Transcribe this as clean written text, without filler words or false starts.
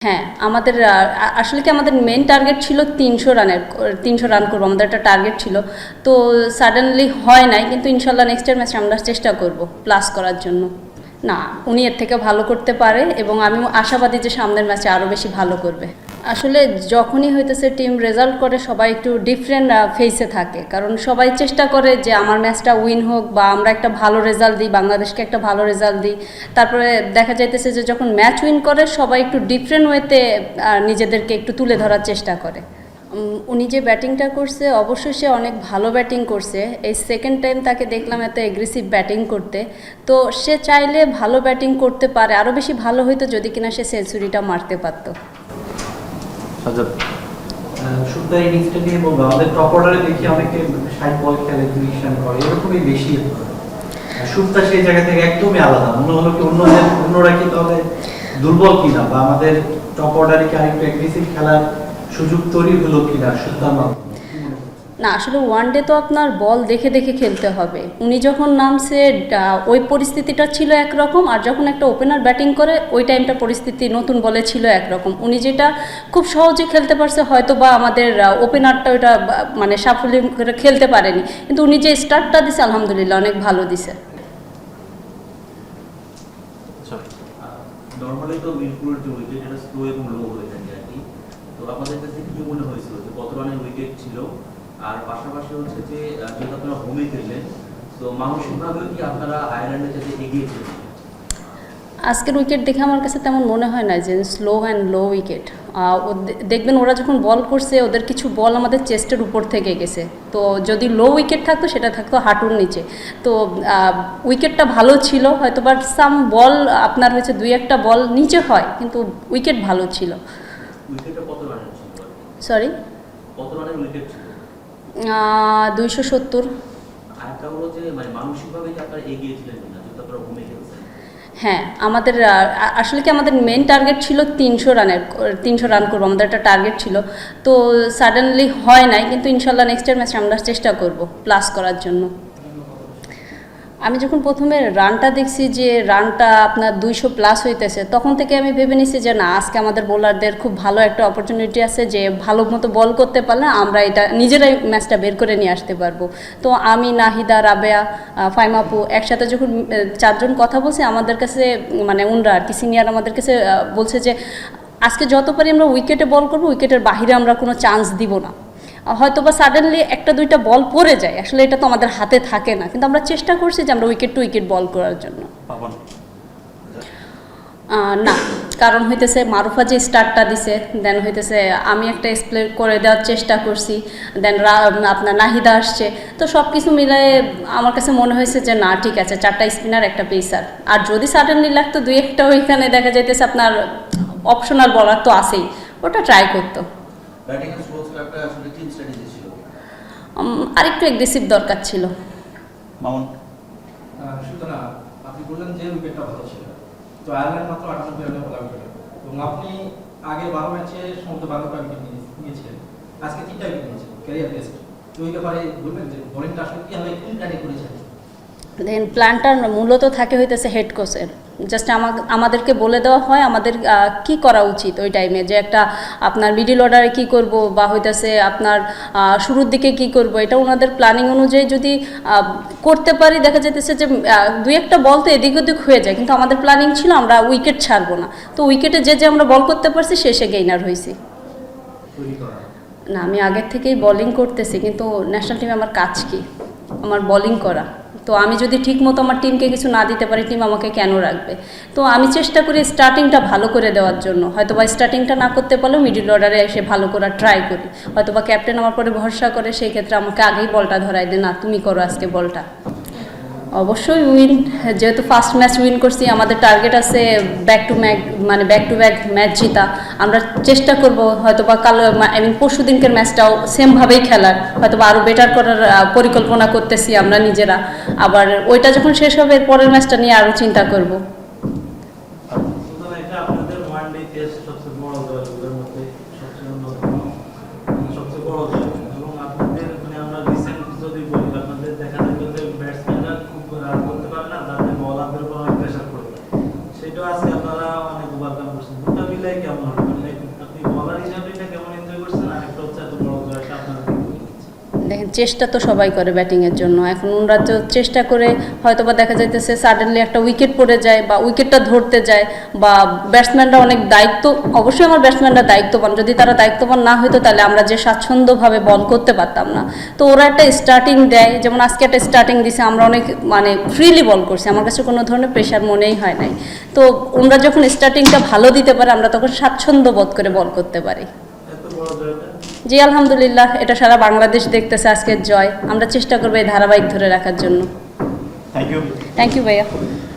হ্যাঁ, আমাদের আসলে কি আমাদের মেইন টার্গেট ছিল ৩০০ রানের, ৩০০ রান করবো, আমাদের একটা টার্গেট ছিল। তো সাডেনলি হয় নাই, কিন্তু ইনশাল্লাহ নেক্সটের ম্যাচে আমরা চেষ্টা করব প্লাস করার জন্য। না, উনি এর থেকে ভালো করতে পারে এবং আমি আশাবাদী যে সামনের ম্যাচে আরও বেশি ভালো করবে। আসলে যখনই হইতেছে টিম রেজাল্ট করে সবাই একটু ডিফারেন্ট ফেসে থাকে, কারণ সবাই চেষ্টা করে যে আমার ম্যাচটা উইন হোক বা আমরা একটা ভালো রেজাল্ট দিই, বাংলাদেশকে একটা ভালো রেজাল্ট দিই। তারপরে দেখা যাইতেছে যে যখন ম্যাচ উইন করে সবাই একটু ডিফারেন্ট ওয়েতে নিজেদেরকে একটু তুলে ধরার চেষ্টা করে। উনি যে ব্যাটিংটা করছে অবশ্যই সে অনেক ভালো ব্যাটিং করছে। এই সেকেন্ড টাইম তাকে দেখলাম এত এগ্রেসিভ ব্যাটিং করতে। তো সে চাইলে ভালো ব্যাটিং করতে পারে, আরও বেশি ভালো হইতো যদি কিনা সে সেঞ্চুরিটা মারতে পারতো। শুধু ইনিংসটা নিয়ে বলবো, আমাদের টপ অর্ডারে দেখি অনেকে 60 বল খেলে 30 রান করে, এরকমই বেশি। শুরুটা সেই জায়গা থেকে একদমই আলাদা মনে হলো কি অন্যরা কি তাহলে দুর্বল কিনা, বা আমাদের টপ অর্ডারে কি আরেকটু অ্যাগ্রেসিভ খেলার সুযোগ তৈরি হলো কিনা শুরুটা। না, আসলে ওয়ানডে তো আপনার বল দেখে দেখে খেলতে হবে। উনি যখন নামছে ওই পরিস্থিতিটা ছিল একরকম, আর যখন একটা ওপেনার ব্যাটিং করে ওই টাইমটা পরিস্থিতি নতুন বলে ছিল একরকম। উনি যেটা খুব সহজে খেলতে পারছে, হয়তো বা আমাদের ওপেনারটা ওইটা মানে সাফল্য করে খেলতে পারেনি, কিন্তু উনি যে স্টার্টটা দিছে আলহামদুলিল্লাহ অনেক ভালো দিছে। নরমালি তো মিরপুরের যে উইকেট এটা স্লো এবং লো হয়ে থাকে আর কি। তো আপনাদের কাছে কি মনে হয়েছিল যে কত রানের উইকেট ছিল, আর পাশাপাশি হচ্ছে যে যেহেতু আপনারা হোমে খেললেন, তো মানসিকভাবেও কি আপনারা আয়ারল্যান্ডের সাথে এগিয়ে ছিলেন? আজকের উইকেট দেখে আমার কাছে তেমন মনে হয় না যে স্লো অ্যান্ড লো উইকেট। দেখবেন ওরা যখন বল করছে ওদের কিছু বল আমাদের চেস্টের উপর থেকে গেছে। তো যদি লো উইকেট থাকতো সেটা থাকতো হাঁটুর নিচে। তো উইকেটটা ভালো ছিল হয়তো, বাট সাম বল আপনার হয়েছে 2-1টা বল নিচে হয়, কিন্তু উইকেট ভালো ছিল। উইকেটটা কত রানের ছিল? সরি, কত রানের উইকেট ছিল? 270। আরেকটা হলো যে মানে মানসিকভাবে কি আপনারা এগিয়ে ছিলেন কিনা যেহেতু আপনারা হোমে খেলছেন? হ্যাঁ, আমাদের আসলে কি আমাদের মেইন টার্গেট ছিল ৩০০ রানের, ৩০০ রান করবো, আমাদের একটা টার্গেট ছিল। তো সাডেনলি হয় নাই, কিন্তু ইনশাল্লাহ নেক্সটের ম্যাচে আমরা চেষ্টা করব প্লাস করার জন্য। আমি যখন প্রথমে রানটা দেখছি যে রানটা আপনার 200+ হইতেছে, তখন থেকে আমি ভেবে নিছি যে না, আজকে আমাদের বোলারদের খুব ভালো একটা অপরচুনিটি আছে যে ভালো মতো বল করতে পারলে আমরা এটা নিজেরাই ম্যাচটা বের করে নিয়ে আসতে পারবো। তো আমি, নাহিদা, রাবেয়া, ফাইমাপু একসাথে যখন 4জন কথা বলছি, আমাদের কাছে মানে উনরা আর কি সিনিয়র আমাদের কাছে বলছে যে আজকে যত পারি আমরা উইকেটে বল করবো, উইকেটের বাহিরে আমরা কোনো চান্স দিব না। হয়তো বা সাডেনলি 1-2টা বল পড়ে যায়, আসলে এটা তো আমাদের হাতে থাকে না, কিন্তু আমরা চেষ্টা করছি যে আমরা উইকেট টু উইকেট বল করার জন্য। না, কারণ হইতেছে মারুফা যে স্টার্টটা দিছে, দেন হইতেছে আমি একটা স্প্লে করে দেওয়ার চেষ্টা করছি, দেন আপনার নাহিদা আসছে। তো সব কিছু মিলাই আমার কাছে মনে হয়েছে যে না, ঠিক আছে, 4টা স্পিনার, একটা পেসার। আর যদি সাডেনলি লাগতো 2-1টা ওইখানে দেখা যাইতেছে আপনার অপশনাল বলার তো আছেই, ওটা ট্রাই করতো। আরেকটু এগ্রেসিভ দরকার ছিল। মামুন, সুতরাং আপনি বললেন যে উইকেটটা ভালো ছিল, তো আয়ারল্যান্ড মাত্র 98 রানে ফলাফল করে, এবং আপনি আগে 12 ম্যাচে সম্ভবত 12টা উইকেট নিয়েছিলেন, আজকে 3টা উইকেট নিয়েছেন, ক্যারিয়ার বেস্ট। তো ওই ব্যাপারে বলবেন যে বোলিংটা আসলে কীভাবে কোন প্ল্যানে করেছেন? দেন প্ল্যানটার মূলত থাকে হইতেছে হেড কোচের। জাস্ট আমাদেরকে বলে দেওয়া হয় আমাদের কি করা উচিত ওই টাইমে, যে একটা আপনার মিডিল অর্ডারে কি করব বা হইতেছে আপনার শুরুর দিকে কি করব, এটা ওনাদের প্ল্যানিং অনুযায়ী যদি করতে পারি, দেখা যেতেছে যে 2-1টা বল তো এদিক ওদিক হয়ে যায়, কিন্তু আমাদের প্ল্যানিং ছিল আমরা উইকেট ছাড়বো না। তো উইকেটে যে আমরা বল করতে পারছি শেষে গেইনার হয়েছি। না, আমি আগের থেকেই বোলিং করতেছি, কিন্তু ন্যাশনাল টিমে আমার কাজ কি? আমার বোলিং করা। তো আমি যদি ঠিক মতো আমার টিমকে কিছু না দিতে পারি, টিম আমাকে কেন রাখবে? তো আমি চেষ্টা করি স্টার্টিংটা ভালো করে দেওয়ার জন্য। হয়তো বা স্টার্টিংটা না করতে পারলেও মিডিল অর্ডারে এসে ভালো করার ট্রাই করি। হয়তো বা ক্যাপ্টেন আমার পরে ভরসা করে, সেই ক্ষেত্রে আমাকে আগেই বলটা ধরাই দেয়, না তুমি করো আজকে বলটা। অবশ্যই উইন, যেহেতু ফার্স্ট ম্যাচ উইন করছি, আমাদের টার্গেট আছে ব্যাক টু ব্যাক ম্যাচ জিতা। আমরা চেষ্টা করব হয়তো বা কাল পরশু দিনকের ম্যাচটাও সেমভাবেই খেলার, হয়তো বা আরও বেটার করার পরিকল্পনা করতেছি আমরা নিজেরা। আবার ওইটা যখন শেষ হবে পরের ম্যাচটা নিয়ে আরও চিন্তা করব। সেটাও আজকে আপনারা অনেক ওভারকাম করছেন, দুটো মিলাই কেমন হবে? চেষ্টা তো সবাই করে ব্যাটিংয়ের জন্য। এখন ওনারা তো চেষ্টা করে হয়তো বা দেখা যাইতেছে সাডেনলি একটা উইকেট পড়ে যায় বা উইকেটটা ধরতে যায়, বা ব্যাটসম্যানরা অনেক দায়িত্ব, অবশ্যই আমার ব্যাটসম্যানরা দায়িত্ববান, যদি তারা দায়িত্ববান না হতো তাহলে আমরা যে স্বাচ্ছন্দ্যভাবে বল করতে পারতাম না। তো ওরা একটা স্টার্টিং দেয়, যেমন আজকে একটা স্টার্টিং দিছে, আমরা অনেক মানে ফ্রিলি বল করছি, আমার কাছে কোনো ধরনের প্রেশার মনেই হয় নাই। তো ওনারা যখন স্টার্টিংটা ভালো দিতে পারে আমরা তখন স্বাচ্ছন্দ্য বোধ করে বল করতে পারি। এত বড় জয়টা জি আলহামদুলিল্লাহ, এটা সারা বাংলাদেশ দেখতেছে আজকের জয়, আমরা চেষ্টা করবো এই ধারাবাহিক ধরে রাখার জন্য। Thank you. থ্যাংক ইউ ভাইয়া।